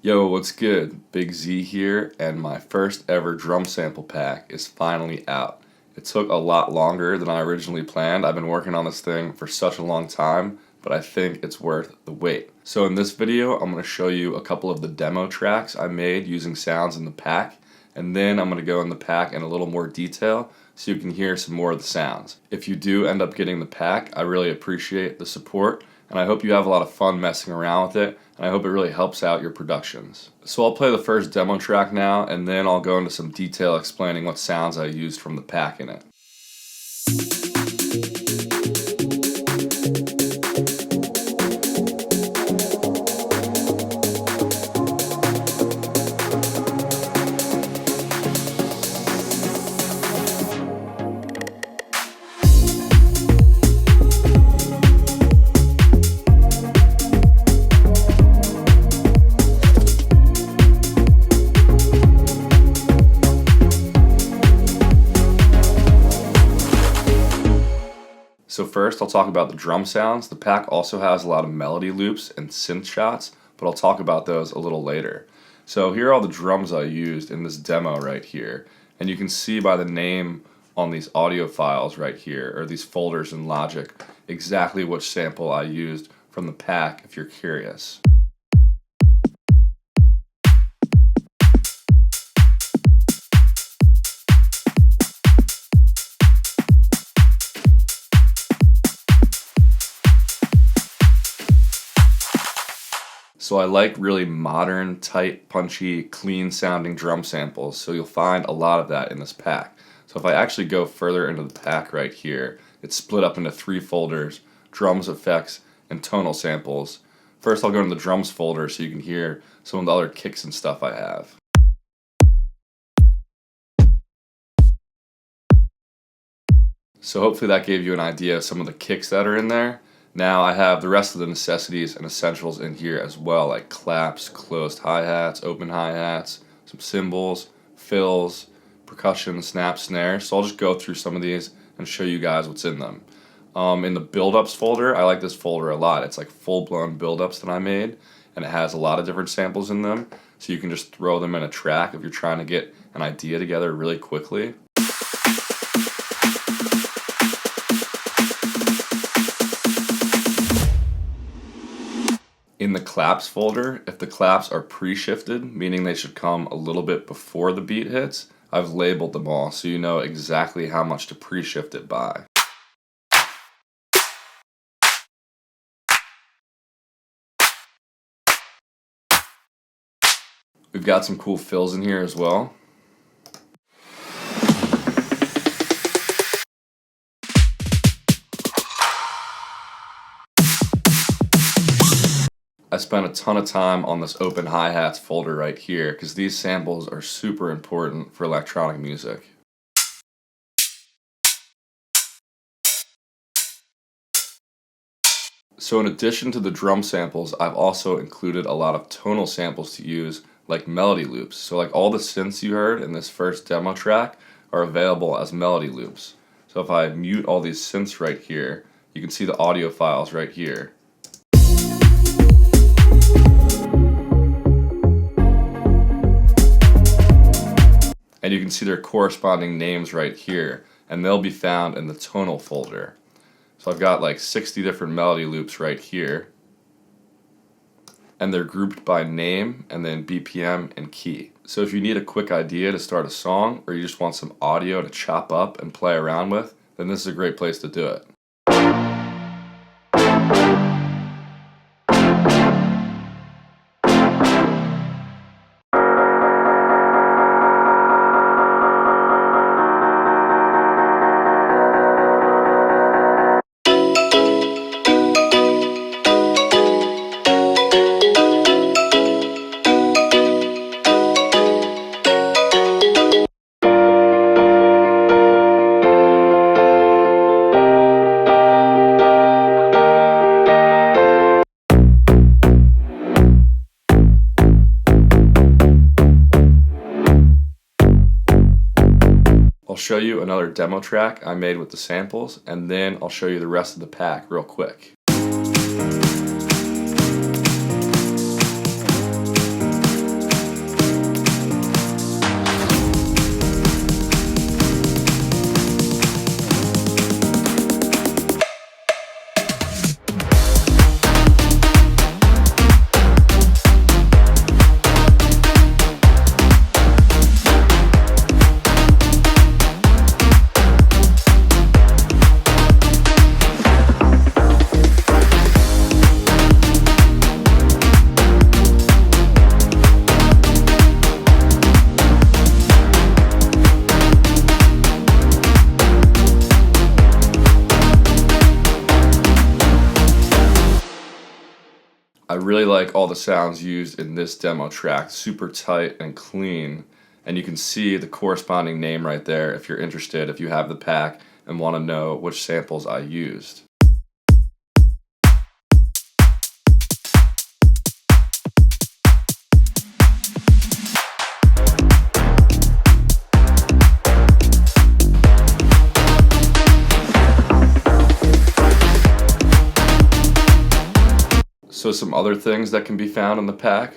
Yo, what's good? Big Z here, and my first ever drum sample pack is finally out. It took a lot longer than I originally planned. I've been working on this thing for such a long time, but I think it's worth the wait. So in this video, I'm going to show you a couple of the demo tracks I made using sounds in the pack, and then I'm going to go in the pack in a little more detail so you can hear some more of the sounds. If you do end up getting the pack, I really appreciate the support, and I hope you have a lot of fun messing around with it, and I hope it really helps out your productions. So I'll play the first demo track now, and then I'll go into some detail explaining what sounds I used from the pack in it. So first, I'll talk about the drum sounds. The pack also has a lot of melody loops and synth shots, but I'll talk about those a little later. So here are all the drums I used in this demo right here. And you can see by the name on these audio files right here, or these folders in Logic, exactly which sample I used from the pack if you're curious. So I like really modern, tight, punchy, clean sounding drum samples, so you'll find a lot of that in this pack. So if I actually go further into the pack right here, it's split up into 3 folders: drums, effects, and tonal samples. First I'll go into the drums folder so you can hear some of the other kicks and stuff I have. So hopefully that gave you an idea of some of the kicks that are in there. Now I have the rest of the necessities and essentials in here as well, like claps, closed hi-hats, open hi-hats, some cymbals, fills, percussion, snap, snare. So I'll just go through some of these and show you guys what's in them. In the build-ups folder, I like this folder a lot. It's like full-blown build-ups that I made, and it has a lot of different samples in them, so you can just throw them in a track if you're trying to get an idea together really quickly. In the claps folder, if the claps are pre-shifted, meaning they should come a little bit before the beat hits, I've labeled them all so you know exactly how much to pre-shift it by. We've got some cool fills in here as well. I spent a ton of time on this open hi-hats folder right here because these samples are super important for electronic music. So in addition to the drum samples, I've also included a lot of tonal samples to use, like melody loops. So like all the synths you heard in this first demo track are available as melody loops. So if I mute all these synths right here, you can see the audio files right here. And you can see their corresponding names right here, and they'll be found in the tonal folder. So I've got like 60 different melody loops right here, and they're grouped by name and then BPM and key. So if you need a quick idea to start a song, or you just want some audio to chop up and play around with, then this is a great place to do it. I'll show you another demo track I made with the samples, and then I'll show you the rest of the pack real quick. really like all the sounds used in this demo track, super tight and clean, and you can see the corresponding name right there if you're interested, if you have the pack and want to know which samples I used. So some other things that can be found in the pack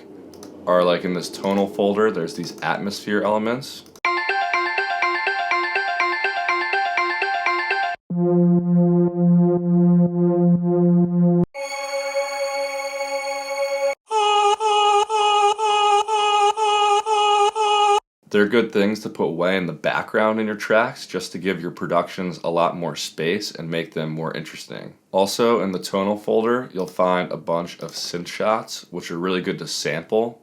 are like in this tonal folder, there's these atmosphere elements. They're good things to put way in the background in your tracks just to give your productions a lot more space and make them more interesting. Also in the tonal folder, you'll find a bunch of synth shots, which are really good to sample.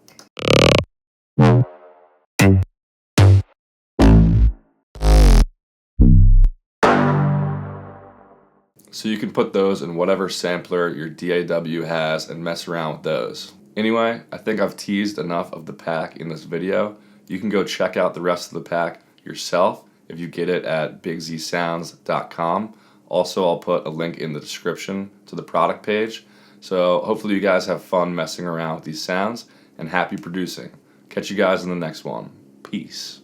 So you can put those in whatever sampler your DAW has and mess around with those. Anyway, I think I've teased enough of the pack in this video. You can go check out the rest of the pack yourself if you get it at bigzsounds.com. Also, I'll put a link in the description to the product page. So hopefully you guys have fun messing around with these sounds and happy producing. Catch you guys in the next one. Peace.